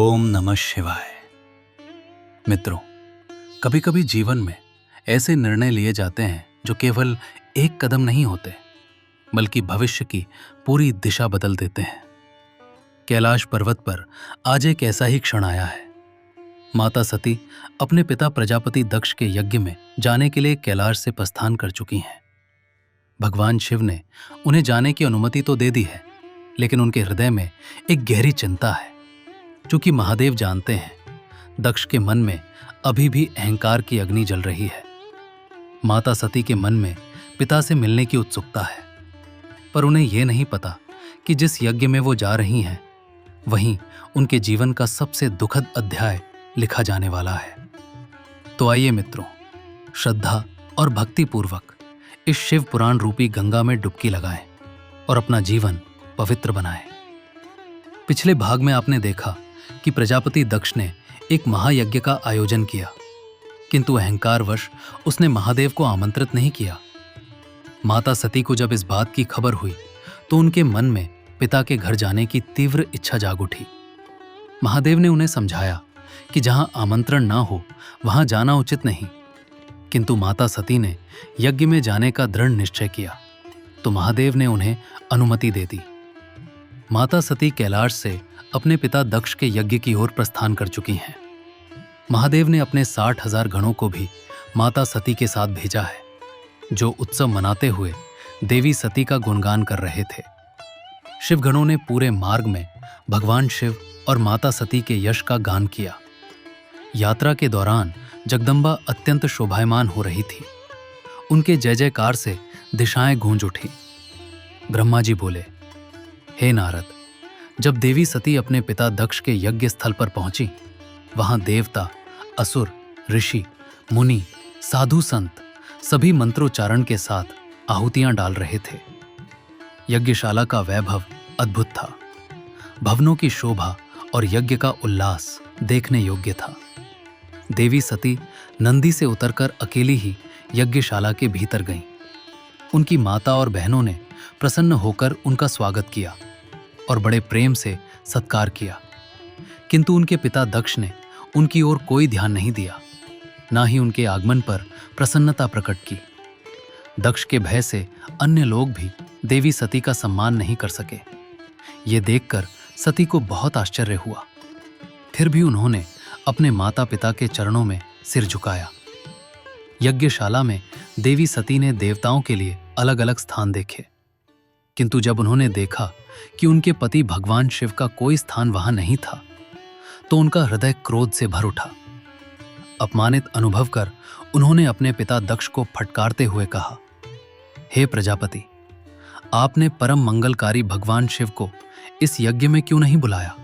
ओम नमः शिवाय। मित्रों, कभी कभी जीवन में ऐसे निर्णय लिए जाते हैं जो केवल एक कदम नहीं होते, बल्कि भविष्य की पूरी दिशा बदल देते हैं। कैलाश पर्वत पर आज एक ऐसा ही क्षण आया है। माता सती अपने पिता प्रजापति दक्ष के यज्ञ में जाने के लिए कैलाश से प्रस्थान कर चुकी हैं। भगवान शिव ने उन्हें जाने की अनुमति तो दे दी है, लेकिन उनके हृदय में एक गहरी चिंता है। चूंकि महादेव जानते हैं दक्ष के मन में अभी भी अहंकार की अग्नि जल रही है। माता सती के मन में पिता से मिलने की उत्सुकता है, पर उन्हें यह नहीं पता कि जिस यज्ञ में वो जा रही हैं, वहीं उनके जीवन का सबसे दुखद अध्याय लिखा जाने वाला है। तो आइए मित्रों, श्रद्धा और भक्ति पूर्वक इस शिव पुराण रूपी गंगा में डुबकी लगाएं और अपना जीवन पवित्र बनाएं। पिछले भाग में आपने देखा कि प्रजापति दक्ष ने एक महायज्ञ का आयोजन किया, किंतु अहंकारवश उसने महादेव को आमंत्रित नहीं किया। माता सती को जब इस बात की खबर हुई तो उनके मन में पिता के घर जाने की तीव्र इच्छा जाग उठी। महादेव ने उन्हें समझाया कि जहां आमंत्रण ना हो वहां जाना उचित नहीं, किंतु माता सती ने यज्ञ में जाने का दृढ़ निश्चय किया तो महादेव ने उन्हें अनुमति दे दी। माता सती कैलाश से अपने पिता दक्ष के यज्ञ की ओर प्रस्थान कर चुकी हैं। महादेव ने अपने 60,000 गणों को भी माता सती के साथ भेजा है, जो उत्सव मनाते हुए देवी सती का गुणगान कर रहे थे। शिवगणों ने पूरे मार्ग में भगवान शिव और माता सती के यश का गान किया। यात्रा के दौरान जगदम्बा अत्यंत शोभायमान हो रही थी। उनके जय जयकार से दिशाएं गूंज उठी। ब्रह्मा जी बोले, हे नारद, जब देवी सती अपने पिता दक्ष के यज्ञ स्थल पर पहुंची, वहां देवता, असुर, ऋषि, मुनि, साधु संत सभी मंत्रोच्चारण के साथ आहुतियां डाल रहे थे। यज्ञशाला का वैभव अद्भुत था। भवनों की शोभा और यज्ञ का उल्लास देखने योग्य था। देवी सती नंदी से उतरकर अकेली ही यज्ञशाला के भीतर गईं। उनकी माता और बहनों ने प्रसन्न होकर उनका स्वागत किया और बड़े प्रेम से सत्कार किया, किंतु उनके पिता दक्ष ने उनकी ओर कोई ध्यान नहीं दिया, ना ही उनके आगमन पर प्रसन्नता प्रकट की। दक्ष के भय से अन्य लोग भी देवी सती का सम्मान नहीं कर सके। ये देखकर सती को बहुत आश्चर्य हुआ। फिर भी उन्होंने अपने माता पिता के चरणों में सिर झुकाया। यज्ञशाला में देवी सती ने देवताओं के लिए अलग अलग स्थान देखे, किंतु जब उन्होंने देखा कि उनके पति भगवान शिव का कोई स्थान वहां नहीं था, तो उनका हृदय क्रोध से भर उठा। अपमानित अनुभव कर उन्होंने अपने पिता दक्ष को फटकारते हुए कहा, हे प्रजापति, आपने परम मंगलकारी भगवान शिव को इस यज्ञ में क्यों नहीं बुलाया?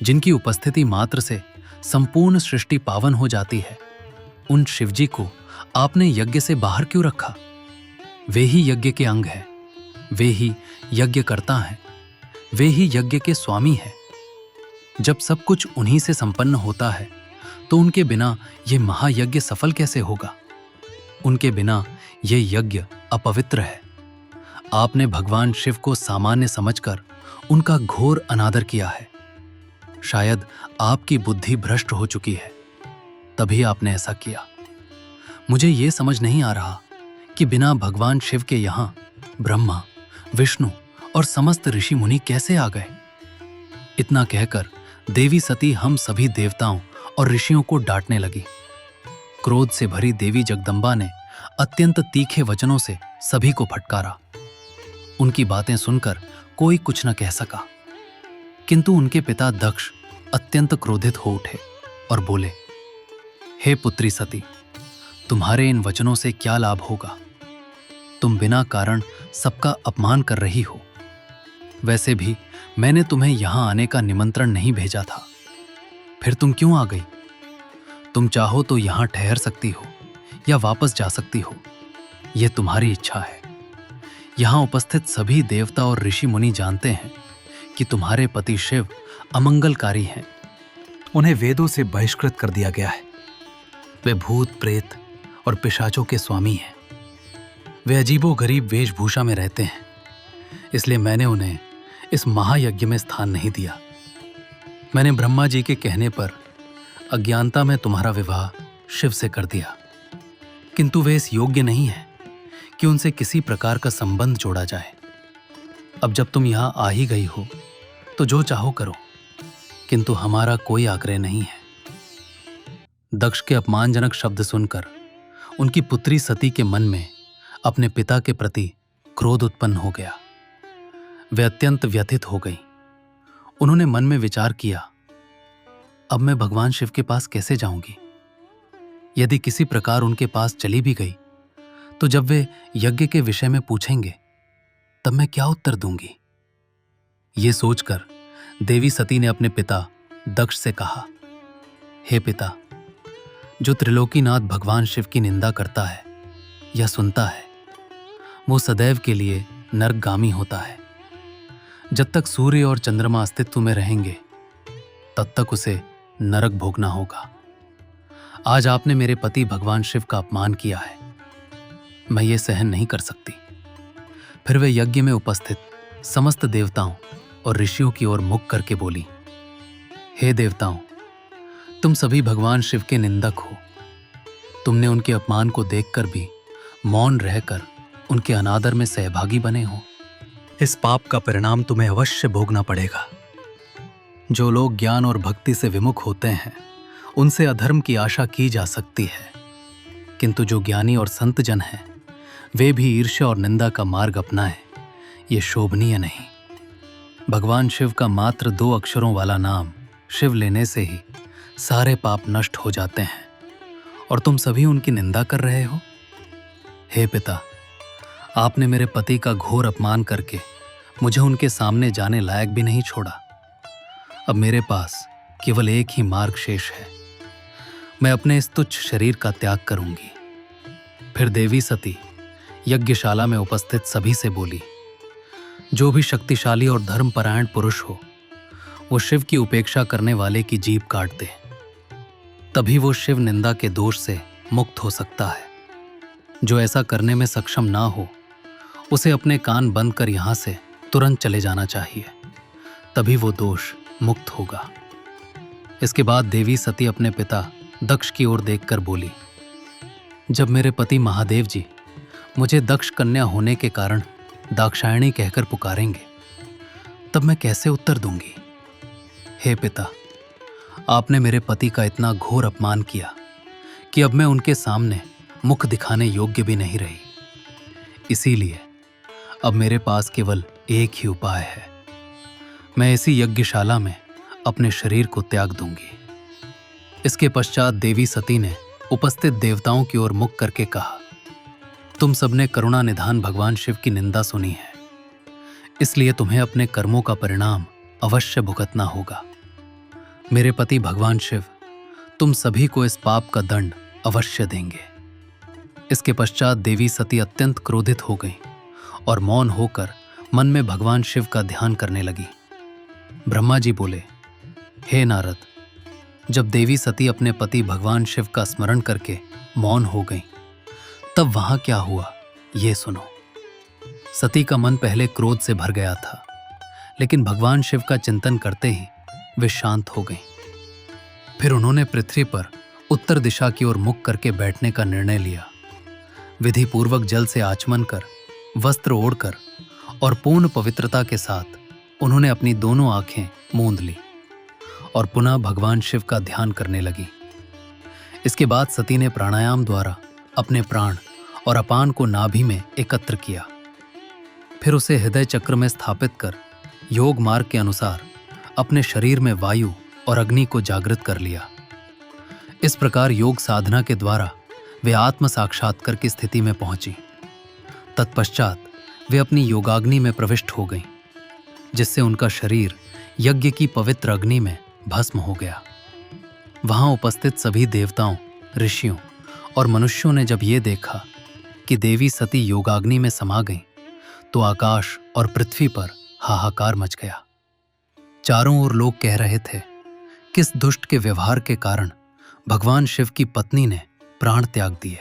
जिनकी उपस्थिति मात्र से संपूर्ण सृष्टि पावन हो जाती है, उन शिवजी को आपने यज्ञ से बाहर क्यों रखा? वे ही यज्ञ के अंग हैं, वे ही यज्ञ करता हैं, वे ही यज्ञ के स्वामी हैं। जब सब कुछ उन्हीं से संपन्न होता है, तो उनके बिना ये महायज्ञ सफल कैसे होगा? उनके बिना ये यज्ञ अपवित्र है। आपने भगवान शिव को सामान्य समझकर उनका घोर अनादर किया है। शायद आपकी बुद्धि भ्रष्ट हो चुकी है, तभी आपने ऐसा किया। मुझे ये समझ नहीं आ रहा कि बिना भगवान शिव के यहां ब्रह्मा, विष्णु और समस्त ऋषि मुनि कैसे आ गए। इतना कहकर देवी सती हम सभी देवताओं और ऋषियों को डांटने लगी। क्रोध से भरी देवी जगदम्बा ने अत्यंत तीखे वचनों से सभी को फटकारा। उनकी बातें सुनकर कोई कुछ न कह सका, किंतु उनके पिता दक्ष अत्यंत क्रोधित हो उठे और बोले, हे पुत्री सती, तुम्हारे इन वचनों से क्या लाभ होगा? तुम बिना कारण सबका अपमान कर रही हो। वैसे भी मैंने तुम्हें यहां आने का निमंत्रण नहीं भेजा था, फिर तुम क्यों आ गई? तुम चाहो तो यहां ठहर सकती हो या वापस जा सकती हो, यह तुम्हारी इच्छा है। यहां उपस्थित सभी देवता और ऋषि मुनि जानते हैं कि तुम्हारे पति शिव अमंगलकारी हैं। उन्हें वेदों से बहिष्कृत कर दिया गया है। वे भूत, प्रेत और पिशाचों के स्वामी हैं। वे अजीबोगरीब वेशभूषा में रहते हैं, इसलिए मैंने उन्हें इस महायज्ञ में स्थान नहीं दिया। मैंने ब्रह्मा जी के कहने पर अज्ञानता में तुम्हारा विवाह शिव से कर दिया, किंतु वे इस योग्य नहीं है कि उनसे किसी प्रकार का संबंध जोड़ा जाए। अब जब तुम यहां आ ही गई हो तो जो चाहो करो, किंतु हमारा कोई आग्रह नहीं है। दक्ष के अपमानजनक शब्द सुनकर उनकी पुत्री सती के मन में अपने पिता के प्रति क्रोध उत्पन्न हो गया। वे अत्यंत व्यथित हो गई। उन्होंने मन में विचार किया, अब मैं भगवान शिव के पास कैसे जाऊंगी? यदि किसी प्रकार उनके पास चली भी गई तो जब वे यज्ञ के विषय में पूछेंगे तब मैं क्या उत्तर दूंगी? ये सोचकर देवी सती ने अपने पिता दक्ष से कहा, हे पिता, जो त्रिलोकीनाथ भगवान शिव की निंदा करता है या सुनता है वो सदैव के लिए नरकगामी होता है। जब तक सूर्य और चंद्रमा अस्तित्व में रहेंगे तब तक उसे नरक भोगना होगा। आज आपने मेरे पति भगवान शिव का अपमान किया है, मैं ये सहन नहीं कर सकती। फिर वे यज्ञ में उपस्थित समस्त देवताओं और ऋषियों की ओर मुख करके बोली, हे देवताओं, तुम सभी भगवान शिव के निंदक हो। तुमने उनके अपमान को देखकर भी मौन रहकर उनके अनादर में सहभागी बने हो। इस पाप का परिणाम तुम्हें अवश्य भोगना पड़ेगा। जो लोग ज्ञान और भक्ति से विमुख होते हैं उनसे अधर्म की आशा की जा सकती है, किंतु जो ज्ञानी और संत जन हैं वे भी ईर्ष्या और निंदा का मार्ग अपनाएं, ये शोभनीय नहीं। भगवान शिव का मात्र 2 अक्षरों वाला नाम शिव लेने से ही सारे पाप नष्ट हो जाते हैं और तुम सभी उनकी निंदा कर रहे हो। हे पिता, आपने मेरे पति का घोर अपमान करके मुझे उनके सामने जाने लायक भी नहीं छोड़ा। अब मेरे पास केवल एक ही मार्ग शेष है, मैं अपने इस तुच्छ शरीर का त्याग करूंगी। फिर देवी सती यज्ञशाला में उपस्थित सभी से बोली, जो भी शक्तिशाली और धर्मपरायण पुरुष हो वो शिव की उपेक्षा करने वाले की जीभ काट दे, तभी वो शिव निंदा के दोष से मुक्त हो सकता है। जो ऐसा करने में सक्षम ना हो उसे अपने कान बंद कर यहां से तुरंत चले जाना चाहिए, तभी वो दोष मुक्त होगा। इसके बाद देवी सती अपने पिता दक्ष की ओर देखकर बोली, जब मेरे पति महादेव जी मुझे दक्ष कन्या होने के कारण दाक्षायणी कहकर पुकारेंगे तब मैं कैसे उत्तर दूंगी? हे पिता, आपने मेरे पति का इतना घोर अपमान किया कि अब मैं उनके सामने मुख दिखाने योग्य भी नहीं रही। इसीलिए अब मेरे पास केवल एक ही उपाय है, मैं इसी यज्ञशाला में अपने शरीर को त्याग दूंगी। इसके पश्चात देवी सती ने उपस्थित देवताओं की ओर मुख करके कहा, तुम सबने करुणा निधान भगवान शिव की निंदा सुनी है, इसलिए तुम्हें अपने कर्मों का परिणाम अवश्य भुगतना होगा। मेरे पति भगवान शिव तुम सभी को इस पाप का दंड अवश्य देंगे। इसके पश्चात देवी सती अत्यंत क्रोधित हो गई और मौन होकर मन में भगवान शिव का ध्यान करने लगी। ब्रह्मा जी बोले, हे नारद, जब देवी सती अपने पति भगवान शिव का स्मरण करके मौन हो गई तब वहां क्या हुआ ये सुनो। सती का मन पहले क्रोध से भर गया था, लेकिन भगवान शिव का चिंतन करते ही वे शांत हो गईं। फिर उन्होंने पृथ्वी पर उत्तर दिशा की ओर मुख करके बैठने का निर्णय लिया। विधि पूर्वक जल से आचमन कर, वस्त्र ओढ़कर और पूर्ण पवित्रता के साथ उन्होंने अपनी दोनों आंखें मूंद ली और पुनः भगवान शिव का ध्यान करने लगी। इसके बाद सती ने प्राणायाम द्वारा अपने प्राण और अपान को नाभि में एकत्र किया। फिर उसे हृदय चक्र में स्थापित कर योग मार्ग के अनुसार अपने शरीर में वायु और अग्नि को जागृत कर लिया। इस प्रकार योग साधना के द्वारा वे आत्म साक्षात्कार की स्थिति में पहुंची। तत्पश्चात वे अपनी योगाग्नि में प्रविष्ट हो गईं, जिससे उनका शरीर यज्ञ की पवित्र अग्नि में भस्म हो गया। वहां उपस्थित सभी देवताओं, ऋषियों और मनुष्यों ने जब ये देखा कि देवी सती योगाग्नि में समा गईं, तो आकाश और पृथ्वी पर हाहाकार मच गया। चारों ओर लोग कह रहे थे, किस दुष्ट के व्यवहार के कारण भगवान शिव की पत्नी ने प्राण त्याग दिए।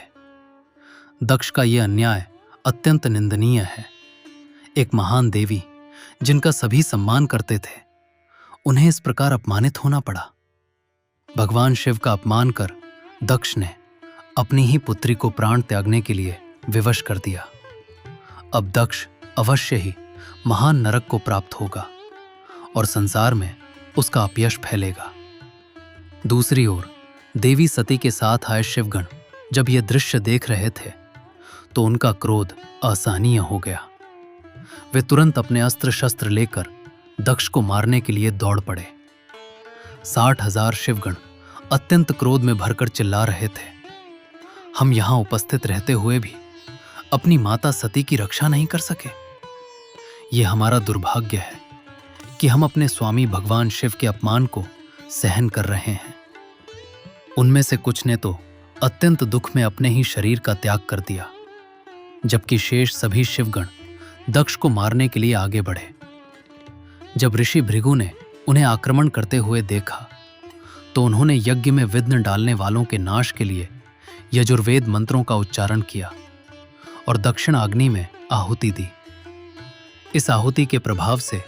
दक्ष का यह अन्याय अत्यंत निंदनीय है। एक महान देवी जिनका सभी सम्मान करते थे, उन्हें इस प्रकार अपमानित होना पड़ा। भगवान शिव का अपमान कर दक्ष ने अपनी ही पुत्री को प्राण त्यागने के लिए विवश कर दिया। अब दक्ष अवश्य ही महान नरक को प्राप्त होगा और संसार में उसका अपयश फैलेगा। दूसरी ओर देवी सती के साथ आए शिवगण जब ये दृश्य देख रहे थे तो उनका क्रोध असहनीय हो गया। वे तुरंत अपने अस्त्र शस्त्र लेकर दक्ष को मारने के लिए दौड़ पड़े। 60,000 शिवगण अत्यंत क्रोध में भरकर चिल्ला रहे थे, हम यहां उपस्थित रहते हुए भी अपनी माता सती की रक्षा नहीं कर सके। ये हमारा दुर्भाग्य है कि हम अपने स्वामी भगवान शिव के अपमान को सहन कर रहे हैं। उनमें से कुछ ने तो अत्यंत दुख में अपने ही शरीर का त्याग कर दिया, जबकि शेष सभी शिवगण दक्ष को मारने के लिए आगे बढ़े। जब ऋषि भृगु ने उन्हें आक्रमण करते हुए देखा तो उन्होंने यज्ञ में विघ्न डालने वालों के नाश के लिए यजुर्वेद मंत्रों का उच्चारण किया और दक्षिण अग्नि में आहुति दी। इस आहुति के प्रभाव से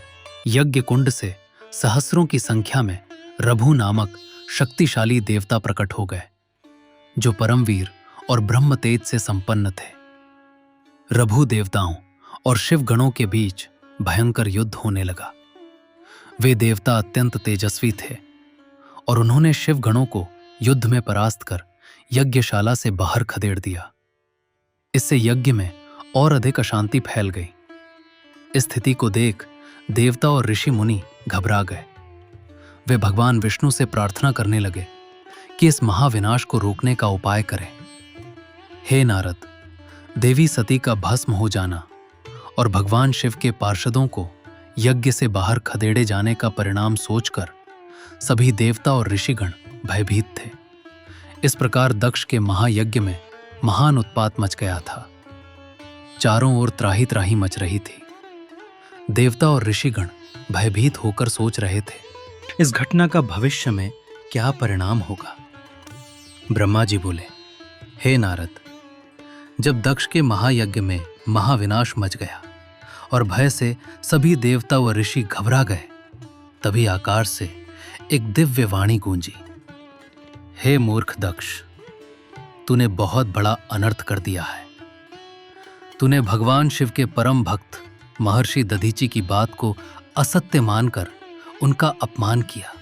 यज्ञ कुंड से सहस्रों की संख्या में रभु नामक शक्तिशाली देवता प्रकट हो गए, जो परमवीर और ब्रह्म तेज से संपन्न थे। रभु देवताओं और शिव गणों के बीच भयंकर युद्ध होने लगा। वे देवता अत्यंत तेजस्वी थे और उन्होंने शिव गणों को युद्ध में परास्त कर यज्ञशाला से बाहर खदेड़ दिया। इससे यज्ञ में और अधिक अशांति फैल गई। इस स्थिति को देख देवता और ऋषि मुनि घबरा गए। वे भगवान विष्णु से प्रार्थना करने लगे कि इस महाविनाश को रोकने का उपाय करें। हे नारद, देवी सती का भस्म हो जाना और भगवान शिव के पार्षदों को यज्ञ से बाहर खदेड़े जाने का परिणाम सोचकर सभी देवता और ऋषिगण भयभीत थे। इस प्रकार दक्ष के महायज्ञ में महान उत्पात मच गया था। चारों ओर त्राही त्राही मच रही थी। देवता और ऋषिगण भयभीत होकर सोच रहे थे, इस घटना का भविष्य में क्या परिणाम होगा। ब्रह्मा जी बोले, हे नारद, जब दक्ष के महायज्ञ में महाविनाश मच गया और भय से सभी देवता व ऋषि घबरा गए, तभी आकाश से एक दिव्य वाणी गूंजी, हे मूर्ख दक्ष, तूने बहुत बड़ा अनर्थ कर दिया है। तूने भगवान शिव के परम भक्त महर्षि दधीचि की बात को असत्य मानकर उनका अपमान किया।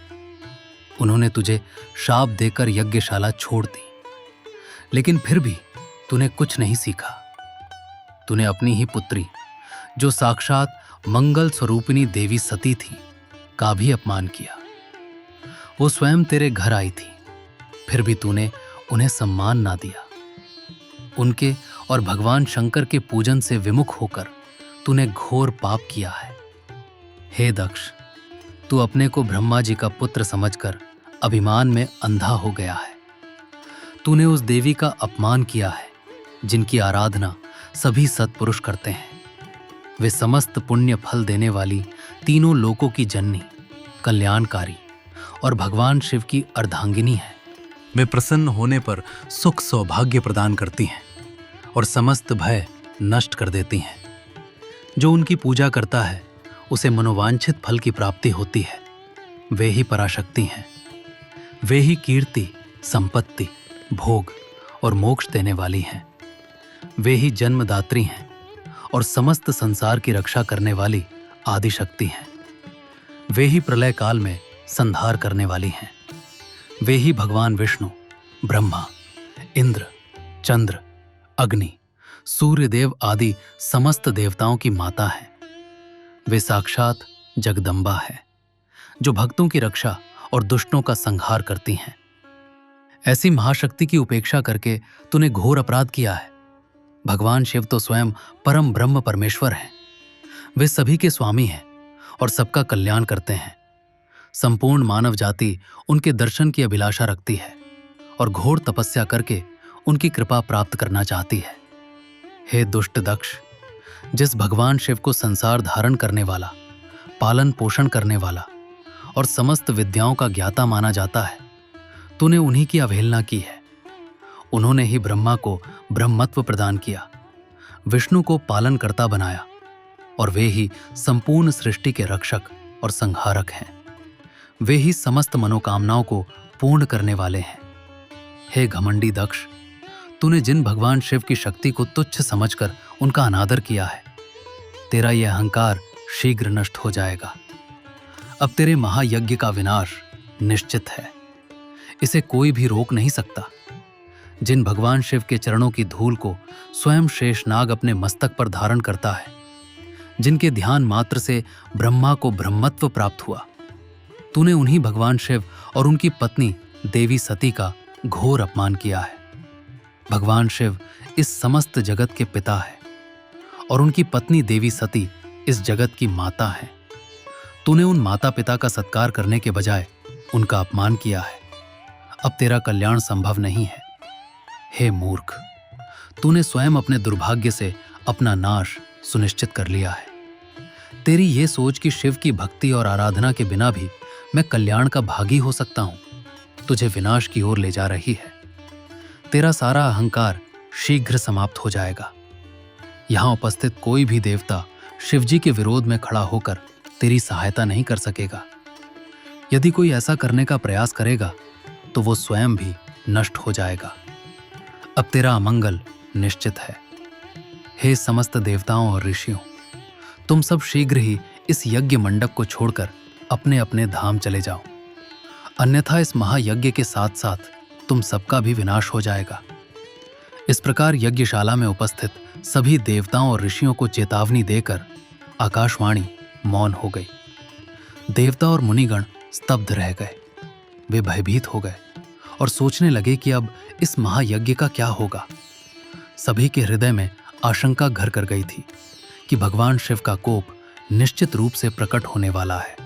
उन्होंने तुझे शाप देकर यज्ञशाला छोड़ दी, लेकिन फिर भी तूने कुछ नहीं सीखा। तूने अपनी ही पुत्री, जो साक्षात मंगल स्वरूपिणी देवी सती थी, का भी अपमान किया। वो स्वयं तेरे घर आई थी, फिर भी तूने उन्हें सम्मान ना दिया। उनके और भगवान शंकर के पूजन से विमुख होकर तूने घोर पाप किया है। हे दक्ष, तू अपने को ब्रह्मा जी का पुत्र समझकर अभिमान में अंधा हो गया है। तूने उस देवी का अपमान किया है जिनकी आराधना सभी सत्पुरुष करते हैं। वे समस्त पुण्य फल देने वाली तीनों लोकों की जननी, कल्याणकारी और भगवान शिव की अर्धांगिनी है। वे प्रसन्न होने पर सुख सौभाग्य प्रदान करती हैं और समस्त भय नष्ट कर देती हैं। जो उनकी पूजा करता है उसे मनोवांछित फल की प्राप्ति होती है। वे ही पराशक्ति हैं। वे ही कीर्ति, संपत्ति, भोग और मोक्ष देने वाली हैं। वे ही जन्मदात्री हैं और समस्त संसार की रक्षा करने वाली आदि शक्ति हैं। वे ही प्रलय काल में संहार करने वाली हैं। वे ही भगवान विष्णु, ब्रह्मा, इंद्र, चंद्र, अग्नि, सूर्यदेव आदि समस्त देवताओं की माता है। वे साक्षात जगदम्बा है, जो भक्तों की रक्षा और दुष्टों का संहार करती हैं। ऐसी महाशक्ति की उपेक्षा करके तूने घोर अपराध किया है। भगवान शिव तो स्वयं परम ब्रह्म परमेश्वर हैं। वे सभी के स्वामी हैं और सबका कल्याण करते हैं। संपूर्ण मानव जाति उनके दर्शन की अभिलाषा रखती है और घोर तपस्या करके उनकी कृपा प्राप्त करना चाहती है। हे दुष्ट दक्ष, जिस भगवान शिव को संसार धारण करने वाला, पालन पोषण करने वाला और समस्त विद्याओं का ज्ञाता माना जाता है, तूने उन्हीं की अवहेलना की है। उन्होंने ही ब्रह्मा को ब्रह्मत्व प्रदान किया, विष्णु को पालनकर्ता बनाया और वे ही संपूर्ण सृष्टि के रक्षक और संहारक हैं। वे ही समस्त मनोकामनाओं को पूर्ण करने वाले हैं। हे घमंडी दक्ष, तूने जिन भगवान शिव की शक्ति को तुच्छ समझकर उनका अनादर किया है, तेरा यह अहंकार शीघ्र नष्ट हो जाएगा। अब तेरे महायज्ञ का विनाश निश्चित है, इसे कोई भी रोक नहीं सकता। जिन भगवान शिव के चरणों की धूल को स्वयं शेषनाग अपने मस्तक पर धारण करता है, जिनके ध्यान मात्र से ब्रह्मा को ब्रह्मत्व प्राप्त हुआ, तूने उन्हीं भगवान शिव और उनकी पत्नी देवी सती का घोर अपमान किया है। भगवान शिव इस समस्त जगत के पिता है और उनकी पत्नी देवी सती इस जगत की माता है। तूने उन माता पिता का सत्कार करने के बजाय उनका अपमान किया है। अब तेरा कल्याण संभव नहीं है। हे मूर्ख, तूने स्वयं अपने दुर्भाग्य से अपना नाश सुनिश्चित कर लिया है। तेरी ये सोच कि शिव की भक्ति और आराधना के बिना भी मैं कल्याण का भागी हो सकता हूं, तुझे विनाश की ओर ले जा रही है। तेरा सारा अहंकार शीघ्र समाप्त हो जाएगा। यहां उपस्थित कोई भी देवता शिवजी के विरोध में खड़ा होकर तेरी सहायता नहीं कर सकेगा। यदि कोई ऐसा करने का प्रयास करेगा तो वो स्वयं भी नष्ट हो जाएगा। अब तेरा अमंगल निश्चित है। हे समस्त देवताओं और ऋषियों, तुम सब शीघ्र ही इस यज्ञ मंडप को छोड़कर अपने अपने धाम चले जाओ, अन्यथा इस महायज्ञ के साथ साथ तुम सबका भी विनाश हो जाएगा। इस प्रकार यज्ञशाला में उपस्थित सभी देवताओं और ऋषियों को चेतावनी देकर आकाशवाणी मौन हो गई। देवता और मुनिगण स्तब्ध रह गए। वे भयभीत हो गए और सोचने लगे कि अब इस महायज्ञ का क्या होगा। सभी के हृदय में आशंका घर कर गई थी कि भगवान शिव का कोप निश्चित रूप से प्रकट होने वाला है।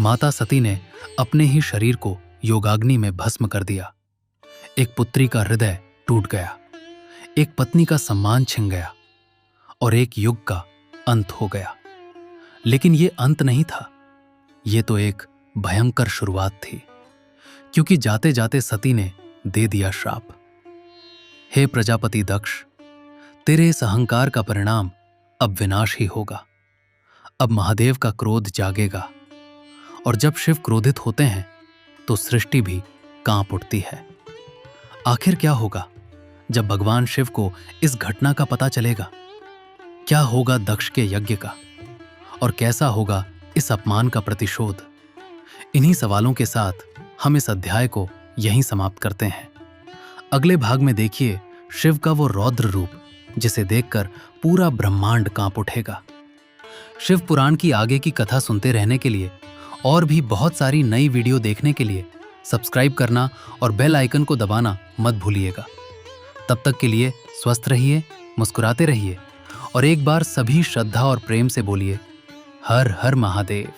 माता सती ने अपने ही शरीर को योगाग्नि में भस्म कर दिया। एक पुत्री का हृदय टूट गया, एक पत्नी का सम्मान छिन गया और एक युग का अंत हो गया। लेकिन ये अंत नहीं था, ये तो एक भयंकर शुरुआत थी, क्योंकि जाते जाते सती ने दे दिया श्राप। हे प्रजापति दक्ष, तेरे इस अहंकार का परिणाम अब विनाश ही होगा। अब महादेव का क्रोध जागेगा और जब शिव क्रोधित होते हैं तो सृष्टि भी कांप उठती है। आखिर क्या होगा जब भगवान शिव को इस घटना का पता चलेगा? क्या होगा दक्ष के यज्ञ का और कैसा होगा इस अपमान का प्रतिशोध? इन्हीं सवालों के साथ हम इस अध्याय को यहीं समाप्त करते हैं। अगले भाग में देखिए शिव का वो रौद्र रूप जिसे देखकर पूरा ब्रह्मांड कांप उठेगा। शिव पुराण की आगे की कथा सुनते रहने के लिए और भी बहुत सारी नई वीडियो देखने के लिए सब्सक्राइब करना और बेल आइकन को दबाना मत भूलिएगा। तब तक के लिए स्वस्थ रहिए, मुस्कुराते रहिए और एक बार सभी श्रद्धा और प्रेम से बोलिए हर हर महादेव।